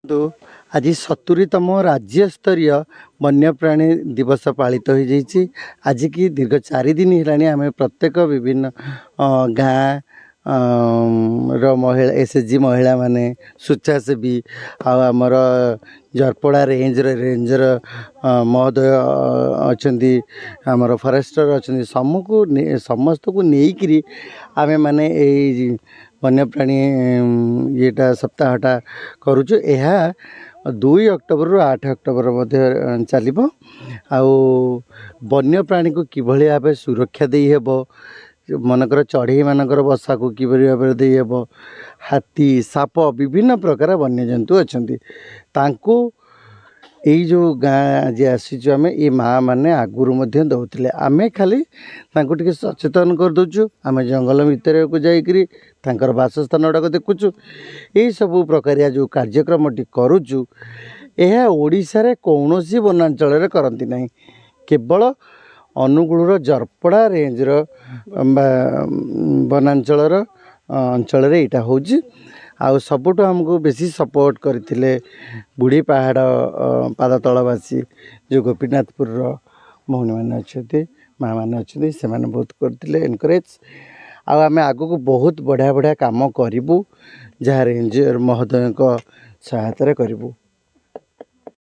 तो आज 70तम राज्य स्तरीय वन्यप्राणी दिवस पालित हो जाइए। आज की दीर्घ 4 दिन है आम प्रत्येक विभिन्न गाँ महिला एसएचजी महिला माने स्वेच्छासेवी आमर जरपड़ा रेंजर महोदय अच्छा आमर फरेस्टर अच्छा समस्त को लेकिन आमे माने वन्यप्राणी येटा सप्ताहटा करुचु। यह 2 अक्टोबर रु 8 अक्टोबर मध्य चलिबो। आउ वन्यप्राणी को किभली भाव सुरक्षा देई हेबो, मनकर चढ़ई मानकर बसा को किभली भाव देई हेबो, हाथी साप विभिन्न प्रकार वन्यजंतु अछंती तांको यही जो गाँ आज आसीचु आम ये माँ मैंने आगुरी दौले आम खाली टे सचेतन कर दौचु। आम जंगल भितर को जाकर बासस्थान गुड़ाक देखुचु। यही सब प्रकारिया जो कार्यक्रम करुचु यह ओडिशा कौन सी वनांचल करती ना, केवल अनुगुल जरपड़ा रेंजर वनांचल अंचल यहाँ हूँ। आउ सबुठ हमको बेसी सपोर्ट करते बुढ़ी पहाड़ पादतलवासी जो गोपीनाथपुर भौणी मैंने अच्छा माँ मैंने अच्छा से मैंने बहुत करते एनकरेज। आम आग को बहुत बढ़िया बढ़िया कम करूँ जहाँ रेंजर महोदय सहायतार करूँ।